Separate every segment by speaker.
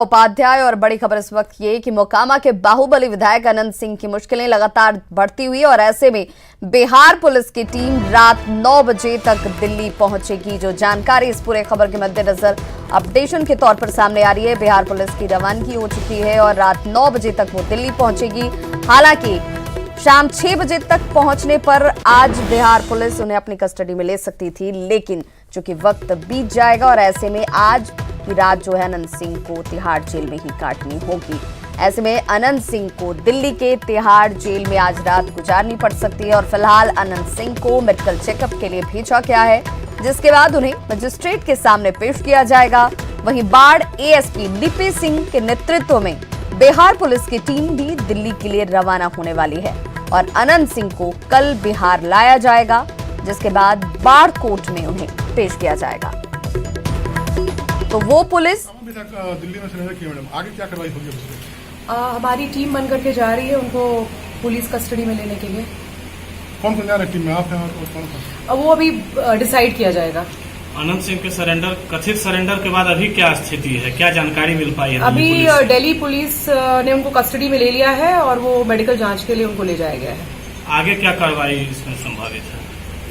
Speaker 1: उपाध्याय और बड़ी खबर इस वक्त ये कि मोकामा के बाहुबली विधायक अनंत सिंह की मुश्किलें लगातार बढ़ती हुई और ऐसे में बिहार पुलिस की टीम रात 9 बजे तक दिल्ली पहुंचेगी। जो जानकारी इस पूरे खबर के मद्देनजर अपडेशन के तौर पर सामने आ रही है, बिहार पुलिस की रवानगी हो चुकी है और रात 9 बजे तक वो दिल्ली पहुंचेगी। हालांकि शाम 6 बजे तक पहुंचने पर आज बिहार पुलिस उन्हें अपनी कस्टडी में ले सकती थी, लेकिन चूंकि वक्त बीत जाएगा और ऐसे में आज की रात जो है अनंत सिंह को तिहाड़ जेल में ही काटनी होगी। ऐसे में अनंत सिंह को दिल्ली के तिहाड़ जेल में आज रात गुजारनी पड़ सकती है और फिलहाल अनंत सिंह को मेडिकल चेकअप के लिए भेजा गया है, जिसके बाद उन्हें मजिस्ट्रेट के सामने पेश किया जाएगा। वहीं बाढ़ एएसपी लिपि सिंह के नेतृत्व में बिहार पुलिस की टीम भी दिल्ली के लिए रवाना होने वाली है और अनंत सिंह को कल बिहार लाया जाएगा, जिसके बाद बाढ़ कोर्ट में उन्हें पेश किया जाएगा। तो वो पुलिस
Speaker 2: अभी तक दिल्ली में सरेंडर किया मैडम, आगे क्या कार्रवाई होगी?
Speaker 3: हमारी टीम बन करके जा रही है उनको पुलिस कस्टडी में लेने के लिए।
Speaker 2: कौन कौन जा रहा है टीम में, आप हैं और कौन कौन?
Speaker 3: वो अभी डिसाइड किया जाएगा।
Speaker 4: अनंत सिंह के सरेंडर, कथित सरेंडर के बाद अभी क्या स्थिति है, क्या जानकारी मिल पाई है?
Speaker 3: अभी दिल्ली पुलिस ने उनको कस्टडी में ले लिया है और वो मेडिकल जांच के लिए उनको ले जाया गया है।
Speaker 4: आगे क्या कार्रवाई इसमें संभावित है?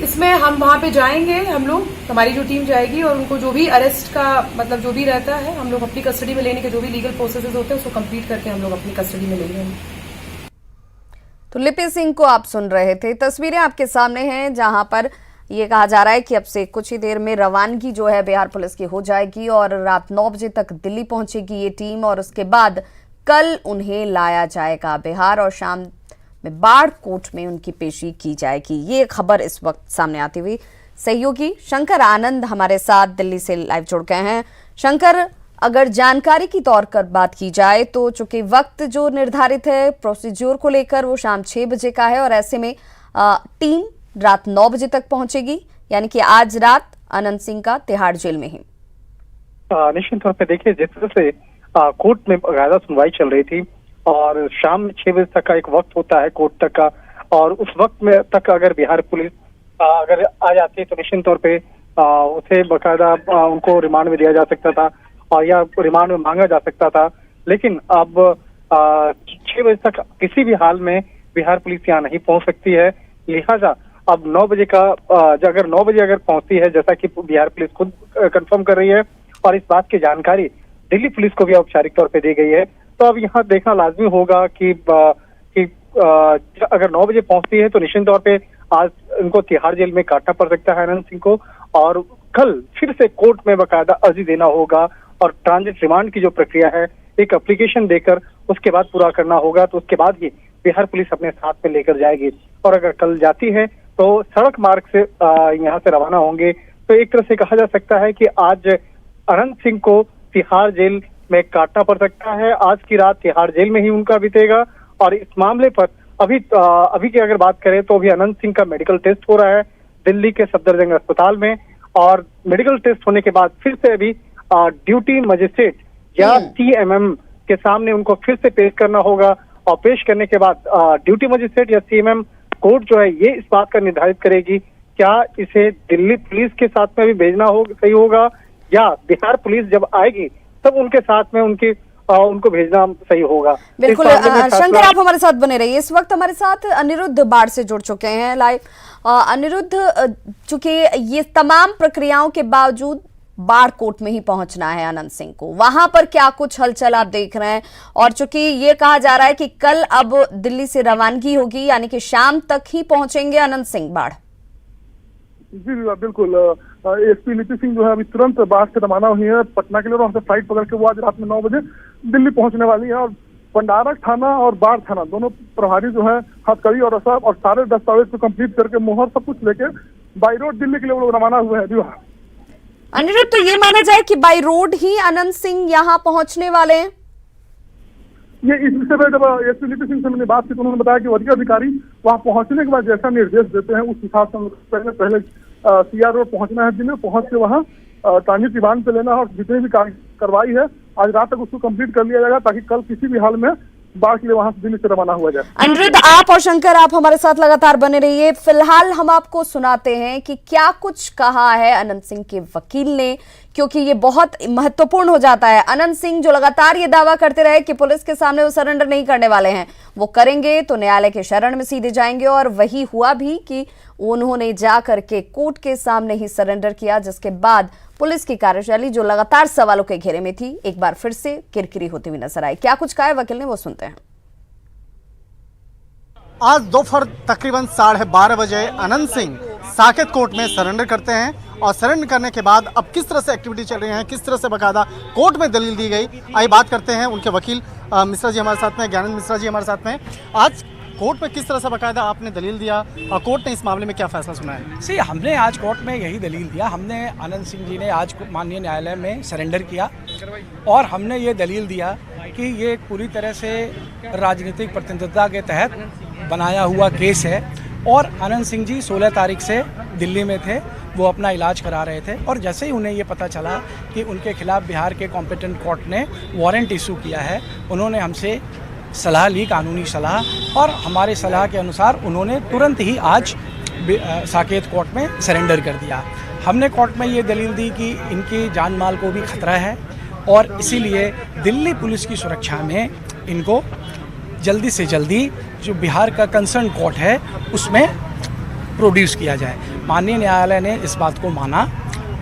Speaker 3: इसमें हम वहां पे जाएंगे, हम लोग, हमारी जो टीम जाएगी और उनको जो भी अरेस्ट का मतलब जो भी रहता है, हम लोग अपनी कस्टडी में लेने के जो भी लीगल प्रोसेसेस होते हैं उसको कंप्लीट करके हम लोग अपनी कस्टडी में लेंगे।
Speaker 1: तो लिपि सिंह को आप सुन रहे थे, तस्वीरें आपके सामने हैं जहां पर ये कहा जा रहा है कि अब से कुछ ही देर में रवानगी जो है बिहार पुलिस की हो जाएगी और रात 9 बजे तक दिल्ली पहुंचेगी ये टीम और उसके बाद कल उन्हें लाया जाएगा बिहार और शाम में बाढ़ कोर्ट में उनकी पेशी की जाएगी। ये खबर इस वक्त सामने आती हुई सहयोगी शंकर आनंद हमारे साथ दिल्ली से लाइव जुड़ गए हैं। शंकर, अगर जानकारी की तौर पर बात की जाए तो चूंकि वक्त जो निर्धारित है प्रोसीजर को लेकर वो शाम 6 बजे का है और ऐसे में टीम रात 9 बजे तक पहुंचेगी, यानी कि आज रात अनंत सिंह का तिहाड़ जेल में ही।
Speaker 5: निश्चित तौर पर देखिए, जिस तरह से कोर्ट में बाकायदा सुनवाई चल रही थी और शाम 6 बजे तक का एक वक्त होता है कोर्ट तक का, और उस वक्त में तक अगर बिहार पुलिस अगर आ जाती है तो निश्चित तौर पे उसे बाकायदा उनको रिमांड में दिया जा सकता था और या रिमांड में मांगा जा सकता था। लेकिन अब 6 बजे तक किसी भी हाल में बिहार पुलिस यहाँ नहीं पहुंच सकती है, लिहाजा अब 9 बजे का अगर 9 बजे अगर पहुंचती है, जैसा कि बिहार पुलिस खुद कंफर्म कर रही है और इस बात की जानकारी दिल्ली पुलिस को भी औपचारिक तौर पे दी गई है, तो अब यहाँ देखना लाजमी होगा कि अगर 9 बजे पहुंचती है तो निश्चित तौर पे आज इनको तिहाड़ जेल में काटना पड़ सकता है अनंत सिंह को और कल फिर से कोर्ट में बाकायदा अर्जी देना होगा और ट्रांजिट रिमांड की जो प्रक्रिया है एक एप्लीकेशन देकर उसके बाद पूरा करना होगा, तो उसके बाद ही बिहार पुलिस अपने साथ में लेकर जाएगी। और अगर कल जाती है तो सड़क मार्ग से यहाँ से रवाना होंगे, तो एक तरह से कहा जा सकता है कि आज अनंत सिंह को तिहाड़ जेल में काटना पड़ सकता है। आज की रात तिहाड़ जेल में ही उनका बीतेगा और इस मामले पर अभी की अगर बात करें तो अभी अनंत सिंह का मेडिकल टेस्ट हो रहा है दिल्ली के सफदरजंग अस्पताल में और मेडिकल टेस्ट होने के बाद फिर से अभी ड्यूटी मजिस्ट्रेट या सीएमएम के सामने उनको फिर से पेश करना होगा और पेश करने के बाद ड्यूटी मजिस्ट्रेट या सीएमएम कोर्ट जो है ये इस बात का निर्धारित करेगी क्या इसे दिल्ली पुलिस के साथ में भी भेजना सही होगा या बिहार पुलिस जब आएगी तब उनके साथ में उनको भेजना सही होगा।
Speaker 1: बिल्कुल शंकर, आप हमारे साथ बने रहिए। इस वक्त हमारे साथ अनिरुद्ध बाढ़ से जुड़ चुके हैं लाइव। अनिरुद्ध, चूंकि ये तमाम प्रक्रियाओं के बावजूद बाढ़ कोर्ट में ही पहुंचना है अनंत सिंह को, वहां पर क्या कुछ हलचल आप देख रहे हैं? और चूंकि ये कहा जा रहा है कि कल अब दिल्ली से रवानगी होगी, यानी कि शाम तक ही पहुंचेंगे अनंत सिंह बाढ़।
Speaker 2: जी बिल्कुल, एसपी लिपि सिंह जो है अभी तुरंत बाढ़ से रवाना हुई है पटना के लिए और वहां से फ्लाइट पकड़ के वो आज रात में 9 बजे दिल्ली पहुंचने वाली है। और भंडारक थाना और बाढ़ थाना दोनों प्रभारी जो है हथकड़ी और रसद और सारे दस्तावेज को कंप्लीट करके मोहर सब कुछ लेके बाई रोड दिल्ली के लिए वो लोग रवाना हुए हैं।
Speaker 1: अनिरुद्ध, तो ये माना जाए कि बाई रोड ही अनंत सिंह यहाँ पहुंचने वाले हैं?
Speaker 2: ये इस विषय में जब एसपी लिपि सिंह से मैंने बात की तो उन्होंने बताया कि वरीय अधिकारी वहां पहुंचने के बाद जैसा निर्देश देते हैं उस हिसाब से पहले सीआर रोड पहुंचना है, दिल्ली पहुंच के वहां ट्रांजिट रिमांड पे लेना और जितनी भी कार्रवाई है आज रात तक उसको कंप्लीट कर लिया जाएगा ताकि कल किसी भी हाल में बाढ़ के लिए वहां से दिल्ली से रवाना हुआ जाए।
Speaker 1: अनिरुद्ध, आप और शंकर आप हमारे साथ लगातार बने रहिए। फिलहाल हम आपको सुनाते हैं कि क्या कुछ कहा है अनंत सिंह के वकील ने, क्योंकि ये बहुत महत्वपूर्ण हो जाता है। अनंत सिंह जो लगातार ये दावा करते रहे कि पुलिस के सामने वो सरेंडर नहीं करने वाले हैं, वो करेंगे तो न्यायालय के शरण में सीधे जाएंगे, और वही हुआ भी कि उन्होंने जाकर के कोर्ट के सामने ही सरेंडर किया, जिसके बाद पुलिस की कार्यशैली जो लगातार सवालों के घेरे में थी एक बार फिर से किरकिरी होती हुई नजर आई। क्या कुछ कहा है वकील ने, वो सुनते हैं।
Speaker 6: आज दोपहर तकरीबन 12:30 बजे अनंत सिंह साकेत कोर्ट में सरेंडर करते हैं, और सरेंडर करने के बाद अब किस तरह से एक्टिविटी चल रही है, किस तरह से बाकायदा कोर्ट में दलील दी गई, आइए बात करते हैं। उनके वकील मिश्रा जी हमारे साथ में, ज्ञानंद मिश्रा जी हमारे साथ में। आज कोर्ट में किस तरह से बाकायदा आपने दलील दिया और कोर्ट ने इस मामले में क्या फैसला सुनाया?
Speaker 7: हमने आज कोर्ट में यही दलील दिया। हमने अनंत सिंह जी ने आज माननीय न्यायालय में सरेंडर किया, और हमने ये दलील दिया कि ये पूरी तरह से राजनीतिक प्रतिनिधित्व के तहत बनाया हुआ केस है, और अनंत सिंह जी 16 तारीख से दिल्ली में थे, वो अपना इलाज करा रहे थे, और जैसे ही उन्हें ये पता चला कि उनके खिलाफ बिहार के कॉम्पिटेंट कोर्ट ने वारंट इशू किया है, उन्होंने हमसे सलाह ली, कानूनी सलाह, और हमारे सलाह के अनुसार उन्होंने तुरंत ही आज साकेत कोर्ट में सरेंडर कर दिया। हमने कोर्ट में ये दलील दी कि इनकी जान माल को भी खतरा है, और इसीलिए दिल्ली पुलिस की सुरक्षा में इनको जल्दी से जल्दी जो बिहार का कंसर्न कोर्ट है उसमें प्रोड्यूस किया जाए। माननीय न्यायालय ने इस बात को माना,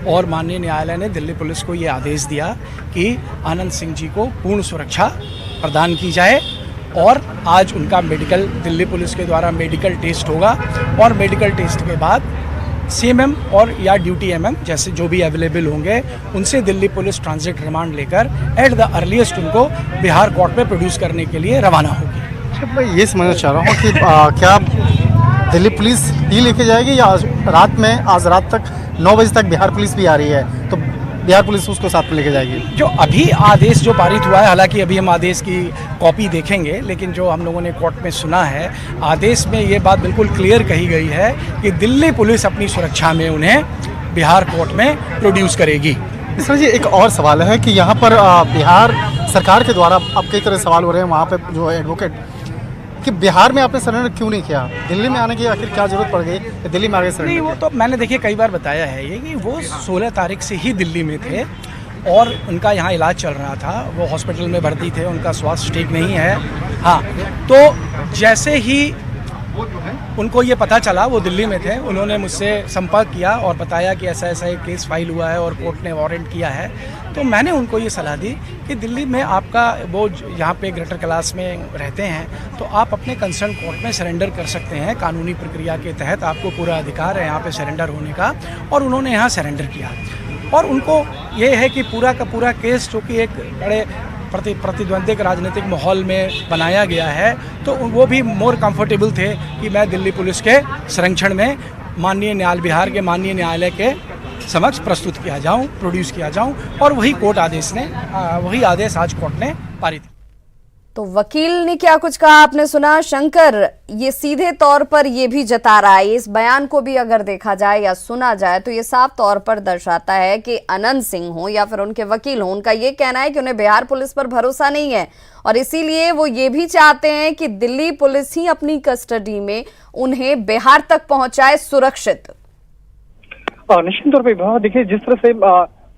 Speaker 7: और माननीय न्यायालय ने दिल्ली पुलिस को ये आदेश दिया कि अनंत सिंह जी को पूर्ण सुरक्षा प्रदान की जाए, और आज उनका मेडिकल दिल्ली पुलिस के द्वारा मेडिकल टेस्ट होगा, और मेडिकल टेस्ट के बाद CMM और या ड्यूटी MM जैसे जो भी अवेलेबल होंगे उनसे दिल्ली पुलिस ट्रांजिट रिमांड लेकर एट द अर्लीस्ट उनको बिहार कोर्ट में प्रोड्यूस करने के लिए रवाना होगी।
Speaker 6: मैं ये समझना चाह रहा हूँ कि क्या दिल्ली पुलिस ही लेके जाएगी, या आज रात तक 9 बजे तक बिहार पुलिस भी आ रही है, तो बिहार पुलिस उसको साथ में लेके जाएगी?
Speaker 7: जो अभी आदेश जो पारित हुआ है, हालांकि अभी हम आदेश की कॉपी देखेंगे, लेकिन जो हम लोगों ने कोर्ट में सुना है, आदेश में ये बात बिल्कुल क्लियर कही गई है कि दिल्ली पुलिस अपनी सुरक्षा में उन्हें बिहार कोर्ट में प्रोड्यूस करेगी।
Speaker 6: मिश्रा जी, एक और सवाल है कि यहाँ पर बिहार सरकार के द्वारा अब कई तरह सवाल हो रहे हैं वहाँ पे जो एडवोकेट, कि बिहार में आपने सरेंडर क्यों नहीं किया, दिल्ली में आने की आखिर क्या जरूरत पड़ गई कि दिल्ली में आगे सरेंडर?
Speaker 7: नहीं, वो तो मैंने देखिए कई बार बताया है ये कि वो 16 तारीख से ही दिल्ली में थे, और उनका यहाँ इलाज चल रहा था, वो हॉस्पिटल में भर्ती थे, उनका स्वास्थ्य ठीक नहीं है। हाँ, तो जैसे ही उनको ये पता चला, वो दिल्ली में थे, उन्होंने मुझसे संपर्क किया और बताया कि ऐसा ऐसा एक केस फाइल हुआ है और कोर्ट ने वारंट किया है। तो मैंने उनको ये सलाह दी कि दिल्ली में आपका वो यहाँ पे ग्रेटर कैलाश में रहते हैं, तो आप अपने कंसर्न कोर्ट में सरेंडर कर सकते हैं, कानूनी प्रक्रिया के तहत आपको पूरा अधिकार है यहाँ पे सरेंडर होने का। और उन्होंने यहाँ सरेंडर किया, और उनको ये है कि पूरा का पूरा केस जो कि एक बड़े प्रतिद्वंद्विक राजनीतिक माहौल में बनाया गया है, तो वो भी मोर कंफर्टेबल थे कि मैं दिल्ली पुलिस के संरक्षण में बिहार के माननीय न्यायालय के समक्ष प्रस्तुत किया जाऊं, प्रोड्यूस किया जाऊं, और वही वही आदेश आज कोर्ट ने पारित।
Speaker 1: तो वकील ने क्या कुछ कहा आपने सुना। शंकर, ये सीधे तौर पर ये भी जता रहा है, इस बयान को भी अगर देखा जाए या सुना जाए तो ये साफ तौर पर दर्शाता है कि अनंत सिंह हो या फिर उनके वकील हो, उनका ये कहना है कि उन्हें बिहार पुलिस पर भरोसा नहीं है, और इसीलिए वो ये भी चाहते हैं कि दिल्ली पुलिस ही अपनी कस्टडी में उन्हें बिहार तक पहुंचाए सुरक्षित।
Speaker 5: निश्चित तौर पर देखिए, जिस तरह से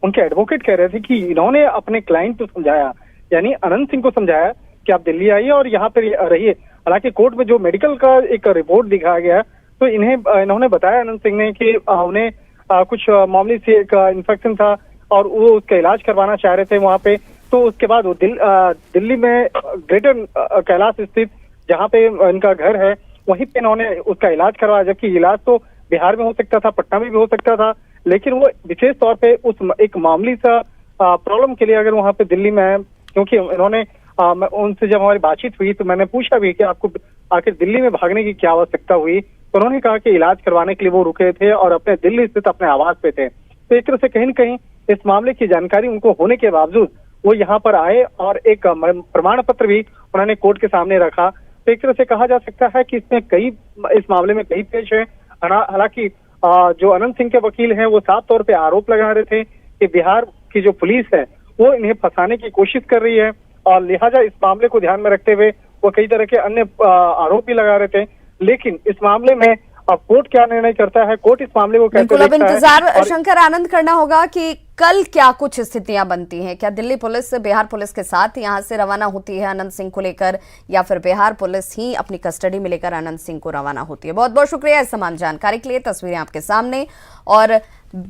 Speaker 5: उनके एडवोकेट कह रहे थे कि इन्होंने अपने क्लाइंट को समझाया, यानी अनंत सिंह को समझाया कि आप दिल्ली आइए और यहाँ पे रहिए। हालांकि कोर्ट में जो मेडिकल का एक रिपोर्ट दिखाया गया, तो इन्होंने बताया अनंत सिंह ने कि उन्हें कुछ मामूली से एक इन्फेक्शन था और वो उसका इलाज करवाना चाह रहे थे वहाँ पे। तो उसके बाद वो दिल्ली में ग्रेटर कैलाश स्थित जहाँ पे इनका घर है, वहीं पे इन्होंने उसका इलाज करवाया, जबकि इलाज तो बिहार में हो सकता था, पटना में भी हो सकता था, लेकिन वो विशेष तौर पे उस एक मामूली सा प्रॉब्लम के लिए अगर वहाँ पे दिल्ली में है, क्योंकि इन्होंने उनसे जब हमारी बातचीत हुई तो मैंने पूछा भी कि आपको आखिर दिल्ली में भागने की क्या आवश्यकता हुई, तो उन्होंने कहा कि इलाज करवाने के लिए वो रुके थे और अपने दिल्ली स्थित अपने आवास पे थे। तो एक तरह से कहीं न कहीं इस मामले की जानकारी उनको होने के बावजूद वो यहाँ पर आए और एक प्रमाण पत्र भी उन्होंने कोर्ट के सामने रखा। तो एक तरह से कहा जा सकता है कि इस मामले में कई पेश है। हालांकि जो अनंत सिंह के वकील हैं वो साफ तौर पे आरोप लगा रहे थे कि बिहार की जो पुलिस है वो इन्हें फंसाने की कोशिश कर रही है, और लिहाजा इस मामले को ध्यान में रखते हुए वो कई तरह के अन्य आरोप भी लगा रहे थे। लेकिन इस मामले में अब कोर्ट क्या निर्णय करता है, कोर्ट इस मामले को कैसे देखता है।
Speaker 1: इंतजार शंकर आनंद करना होगा कि कल क्या कुछ स्थितियां बनती हैं? क्या दिल्ली पुलिस बिहार पुलिस के साथ यहां से रवाना होती है अनंत सिंह को लेकर, या फिर बिहार पुलिस ही अपनी कस्टडी में लेकर अनंत सिंह को रवाना होती है? बहुत बहुत शुक्रिया इस तमाम जानकारी के लिए। तस्वीरें आपके सामने, और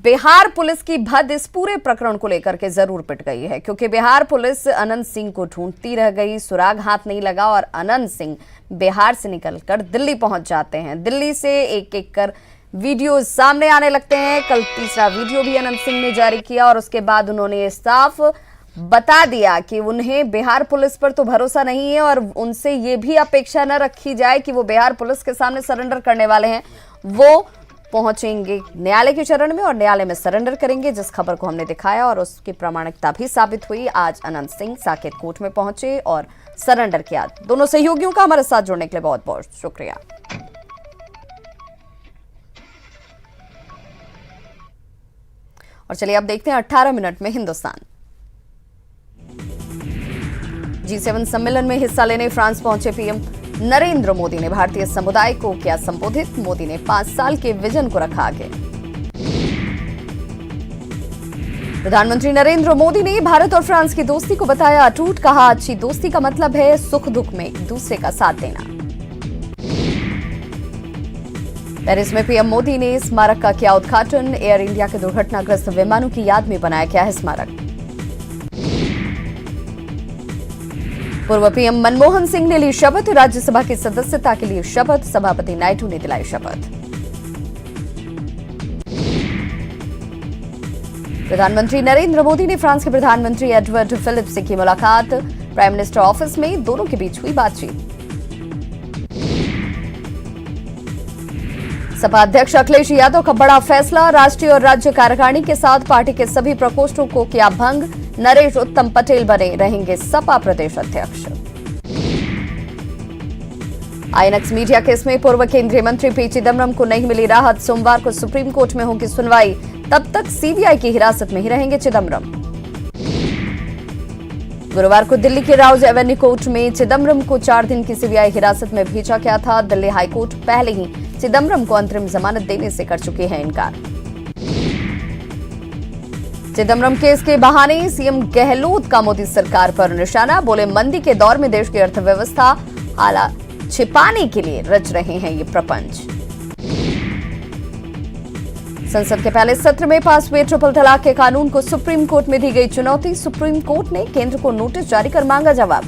Speaker 1: बिहार पुलिस की भद इस पूरे प्रकरण को लेकर के जरूर पिट गई है, क्योंकि बिहार पुलिस अनंत सिंह को ढूंढती रह गई, सुराग हाथ नहीं लगा और अनंत सिंह बिहार से निकलकर दिल्ली पहुंच जाते हैं। दिल्ली से एक एक कर वीडियो सामने आने लगते हैं। कल तीसरा वीडियो भी अनंत सिंह ने जारी किया और उसके बाद उन्होंने ये साफ बता दिया कि उन्हें बिहार पुलिस पर तो भरोसा नहीं है और उनसे ये भी अपेक्षा न रखी जाए कि वो बिहार पुलिस के सामने सरेंडर करने वाले हैं। वो पहुंचेंगे न्यायालय के चरण में और न्यायालय में सरेंडर करेंगे, जिस खबर को हमने दिखाया और उसकी प्रामाणिकता भी साबित हुई। आज अनंत सिंह साकेत कोर्ट में पहुंचे और सरेंडर किया। दोनों सहयोगियों का हमारे साथ जुड़ने के लिए बहुत बहुत शुक्रिया। और चलिए अब देखते हैं 18 मिनट में हिंदुस्तान। G7 सम्मेलन में हिस्सा लेने फ्रांस पहुंचे पीएम नरेंद्र मोदी ने भारतीय समुदाय को किया संबोधित। मोदी ने 5 साल के विजन को रखा आगे। प्रधानमंत्री नरेंद्र मोदी ने भारत और फ्रांस की दोस्ती को बताया अटूट। कहा, अच्छी दोस्ती का मतलब है सुख दुख में एक दूसरे का साथ देना। पेरिस में पीएम मोदी ने स्मारक का किया उद्घाटन। एयर इंडिया के दुर्घटनाग्रस्त विमानों की याद में बनाया गया है स्मारक। पूर्व पीएम मनमोहन सिंह ने ली शपथ। राज्यसभा की सदस्यता के लिए शपथ। सभापति नायडू ने दिलाई शपथ। प्रधानमंत्री नरेंद्र मोदी ने फ्रांस के प्रधानमंत्री एडवर्ड फिलिप से की मुलाकात। प्राइम मिनिस्टर ऑफिस में दोनों के बीच हुई बातचीत। सपा अध्यक्ष अखिलेश यादव का बड़ा फैसला। राष्ट्रीय और राज्य कार्यकारिणी के साथ पार्टी के सभी प्रकोष्ठों को किया भंग। नरेश उत्तम पटेल बने रहेंगे सपा प्रदेश अध्यक्ष। आईएनएक्स मीडिया केस में पूर्व केंद्रीय मंत्री पी चिदम्बरम को नहीं मिली राहत। सोमवार को सुप्रीम कोर्ट में होगी सुनवाई। तब तक सीबीआई की हिरासत में ही रहेंगे चिदम्बरम। गुरुवार को दिल्ली के राउज एवेन्यू कोर्ट में चिदम्बरम को 4 दिन की सीबीआई हिरासत में भेजा गया था। दिल्ली हाईकोर्ट पहले ही चिदम्बरम को अंतरिम जमानत देने से कर चुके हैं इनकार। चिदम्बरम केस के बहाने सीएम गहलोत का मोदी सरकार पर निशाना। बोले, मंदी के दौर में देश की अर्थव्यवस्था हालात छिपाने के लिए रच रहे हैं ये प्रपंच। संसद के पहले सत्र में पास हुए ट्रिपल तलाक के कानून को सुप्रीम कोर्ट में दी गई चुनौती। सुप्रीम कोर्ट ने केंद्र को नोटिस जारी कर मांगा जवाब।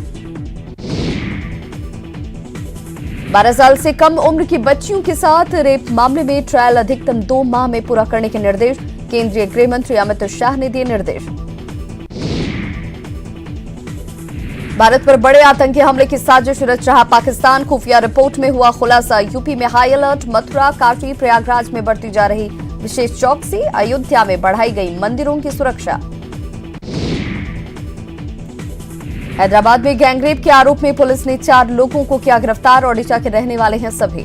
Speaker 1: 12 साल से कम उम्र की बच्चियों के साथ रेप मामले में ट्रायल अधिकतम 2 माह में पूरा करने के निर्देश। केंद्रीय गृह मंत्री अमित शाह ने दिए निर्देश। भारत पर बड़े आतंकी हमले की साजिश रच रहा पाकिस्तान। खुफिया रिपोर्ट में हुआ खुलासा। यूपी में हाई अलर्ट। मथुरा, काशी, प्रयागराज में बढ़ती जा रही विशेष चौकसी। अयोध्या में बढ़ाई गई मंदिरों की सुरक्षा। हैदराबाद में गैंगरेप के आरोप में पुलिस ने 4 लोगों को किया गिरफ्तार। ओडिशा के रहने वाले हैं सभी।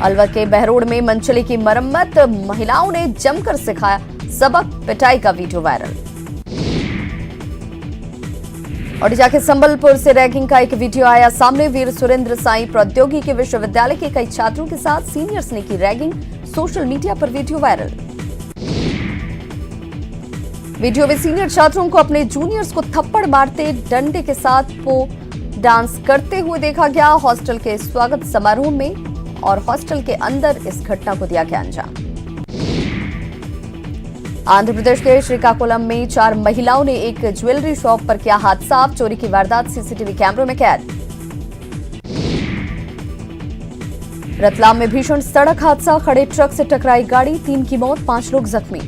Speaker 1: अलवर के बहरोड में मनचली की मरम्मत। महिलाओं ने जमकर सिखाया सबक। पिटाई का वीडियो वायरल। ओडिशा के संबलपुर से रैगिंग का एक वीडियो आया सामने। वीर सुरेंद्र साई प्रौद्योगिकी विश्वविद्यालय के कई छात्रों के साथ सीनियर्स ने की रैगिंग। सोशल मीडिया पर वीडियो वायरल। वीडियो में सीनियर छात्रों को अपने जूनियर्स को थप्पड़ मारते, डंडे के साथ डांस करते हुए देखा गया। हॉस्टल के स्वागत समारोह में और हॉस्टल के अंदर इस घटना को दिया गया अंजाम। आंध्र प्रदेश के श्रीकाकुलम में 4 महिलाओं ने एक ज्वेलरी शॉप पर किया हाथ साफ। चोरी की वारदात सीसीटीवी कैमरों में कैद। रतलाम में भीषण सड़क हादसा। खड़े ट्रक से टकराई गाड़ी। 3 की मौत, 5 लोग जख्मी।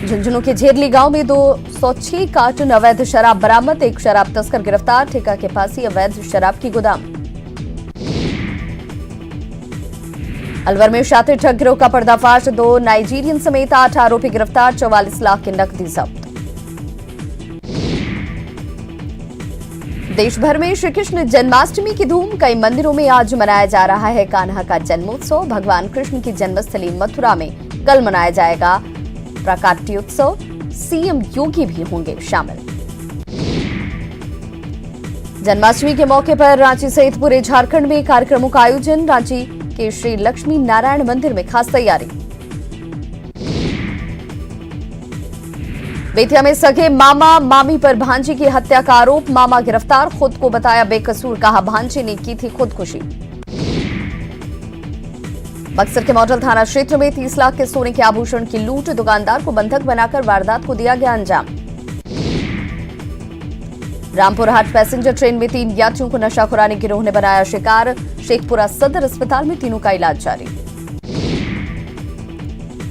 Speaker 1: झुंझुनू के झेरली गांव में 206 कार्टन अवैध शराब बरामद। एक शराब तस्कर गिरफ्तार। ठेका के पास ही अवैध शराब की गोदाम। अलवर में शातिर ठग गिरोह का पर्दाफाश। 2 नाइजीरियन समेत 8 आरोपी गिरफ्तार। 44 लाख की नकदी जब्त। देश भर में श्री कृष्ण जन्माष्टमी की धूम। कई मंदिरों में आज मनाया जा रहा है कान्हा का जन्मोत्सव। भगवान कृष्ण की जन्मस्थली मथुरा में कल मनाया जाएगा प्राकट्योत्सव। सीएम योगी भी होंगे शामिल। जन्माष्टमी के मौके पर रांची सहित पूरे झारखंड में कार्यक्रमों का आयोजन। रांची के श्री लक्ष्मी नारायण मंदिर में खास तैयारी। बेतिया में सगे मामा मामी पर भांजी की हत्या का आरोप, मामा गिरफ्तार, खुद को बताया बेकसूर, कहा भांजी ने की थी खुदकुशी। बक्सर के मॉडल थाना क्षेत्र में 30 लाख के सोने के आभूषण की लूट, दुकानदार को बंधक बनाकर वारदात को दिया गया अंजाम। रामपुर हाट पैसेंजर ट्रेन में 3 यात्रियों को नशाखुरानी गिरोह ने बनाया शिकार, शेखपुरा सदर अस्पताल में तीनों का इलाज जारी।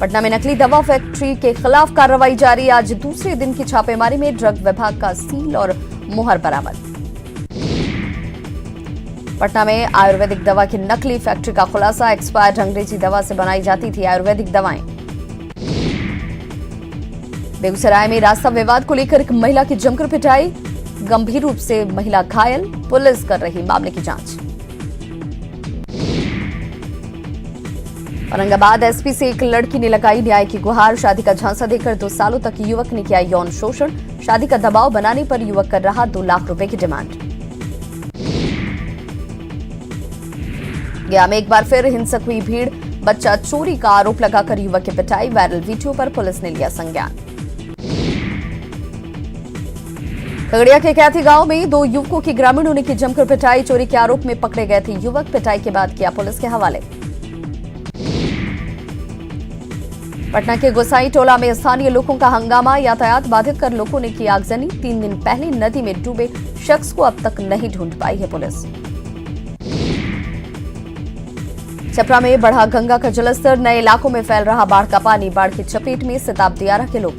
Speaker 1: पटना में नकली दवा फैक्ट्री के खिलाफ कार्रवाई जारी, आज दूसरे दिन की छापेमारी में ड्रग विभाग का सील और मुहर बरामद। पटना में आयुर्वेदिक दवा की नकली फैक्ट्री का खुलासा, एक्सपायर्ड अंग्रेजी दवा से बनाई जाती थी आयुर्वेदिक दवाएं। बेगूसराय में रास्ता विवाद को लेकर एक महिला की जमकर पिटाई, गंभीर रूप से महिला घायल, पुलिस कर रही मामले की जांच। औरंगाबाद एसपी से एक लड़की ने लगाई न्याय की गुहार, शादी का झांसा देकर 2 सालों तक युवक ने किया यौन शोषण, शादी का दबाव बनाने पर युवक कर रहा 2 लाख रुपए की डिमांड। गया में एक बार फिर हिंसक हुई भीड़, बच्चा चोरी का आरोप लगाकर युवक की पिटाई, वायरल वीडियो पर पुलिस ने लिया संज्ञान। खगड़िया के कैथी गांव में 2 युवकों की ग्रामीणों ने की जमकर पिटाई, चोरी के आरोप में पकड़े गए थे युवक, पिटाई के बाद किया पुलिस के हवाले। पटना के गोसाई टोला में स्थानीय लोगों का हंगामा, यातायात बाधित कर लोगों ने की आगजनी, 3 दिन पहले नदी में डूबे शख्स को अब तक नहीं ढूंढ पाई है पुलिस। छपरा में बढ़ा गंगा का जलस्तर, नए इलाकों में फैल रहा बाढ़ का पानी, बाढ़ की चपेट में सिताब दियारा के लोग।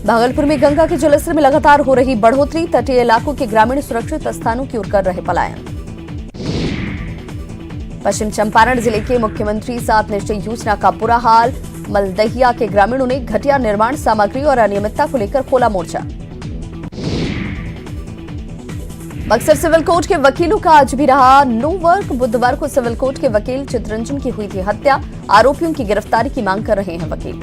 Speaker 1: भागलपुर में गंगा के जलस्तर में लगातार हो रही बढ़ोतरी, तटीय इलाकों के ग्रामीण सुरक्षित स्थानों की ओर कर रहे पलायन। पश्चिम चंपारण जिले के मुख्यमंत्री 7 निश्चय योजना का बुरा हाल, मलदहिया के ग्रामीणों ने घटिया निर्माण सामग्री और अनियमितता को लेकर खोला मोर्चा। बक्सर सिविल कोर्ट के वकीलों का आज भी रहा नो वर्क, बुधवार को सिविल कोर्ट के वकील चितरंजन की हुई थी हत्या, आरोपियों की गिरफ्तारी की मांग कर रहे हैं वकील।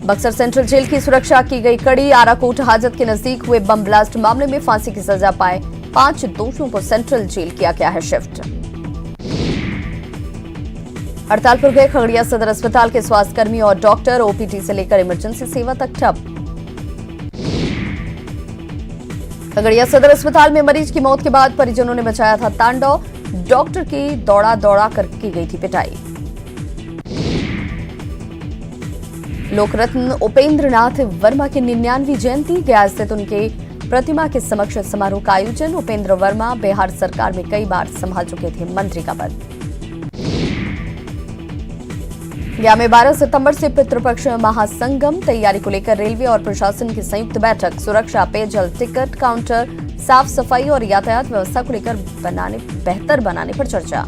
Speaker 1: बक्सर सेंट्रल जेल की सुरक्षा की गई कड़ी, आराकोट हाजत के नजदीक हुए बम ब्लास्ट मामले में फांसी की सजा पाए 5 दोषियों को सेंट्रल जेल किया गया है शिफ्ट। हड़ताल पर गए खगड़िया सदर अस्पताल के स्वास्थ्यकर्मी और डॉक्टर, ओपीडी से लेकर इमरजेंसी सेवा तक ठप। खगड़िया सदर अस्पताल में मरीज की मौत के बाद परिजनों ने मचाया था तांडव, डॉक्टर की दौड़ा दौड़ा कर की गई थी पिटाई। लोकरत्न उपेंद्र नाथ वर्मा की 99वीं जयंती, गया स्थित उनके प्रतिमा के समक्ष समारोह का आयोजन। उपेंद्र वर्मा बिहार सरकार में कई बार संभाल चुके थे मंत्री का पद। गया में 12 सितंबर से पितृपक्ष महासंगम, तैयारी को लेकर रेलवे और प्रशासन की संयुक्त बैठक, सुरक्षा, पेयजल, टिकट काउंटर, साफ सफाई और यातायात व्यवस्था को लेकर बेहतर बनाने पर चर्चा।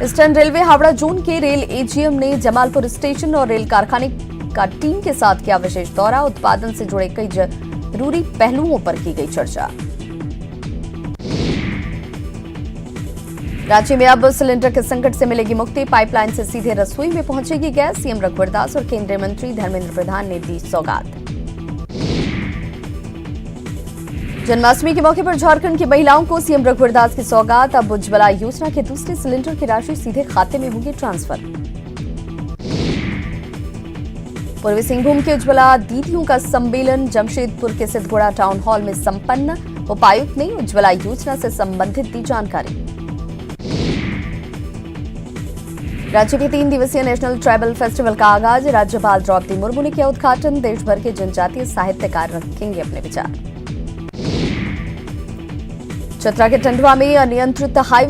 Speaker 1: ईस्टर्न रेलवे हावड़ा जोन के रेल एजीएम ने जमालपुर स्टेशन और रेल कारखाने का टीम के साथ किया विशेष दौरा, उत्पादन से जुड़े कई जरूरी पहलुओं पर की गई चर्चा। रांची में अब सिलेंडर के संकट से मिलेगी मुक्ति, पाइपलाइन से सीधे रसोई में पहुंचेगी गैस, सीएम रघुवर दास और केंद्रीय मंत्री धर्मेंद्र प्रधान ने दी सौगात। जन्माष्टमी के मौके पर झारखंड की महिलाओं को सीएम रघुवर दास की सौगात, अब उज्ज्वला योजना के दूसरे सिलेंडर की राशि सीधे खाते में होगी ट्रांसफर। पूर्वी सिंहभूम के उज्ज्वला दीदियों का सम्मेलन जमशेदपुर के सिद्धगुड़ा टाउन हॉल में संपन्न, उपायुक्त ने उज्ज्वला योजना से संबंधित दी जानकारी। राज्य के 3 दिवसीय नेशनल ट्राइबल फेस्टिवल का आगाज, राज्यपाल द्रौपदी मुर्मू ने किया उद्घाटन, देश भर के जनजातीय साहित्यकार रखेंगे अपने विचार। चतरा के टंडवा में अनियंत्रित हाईवे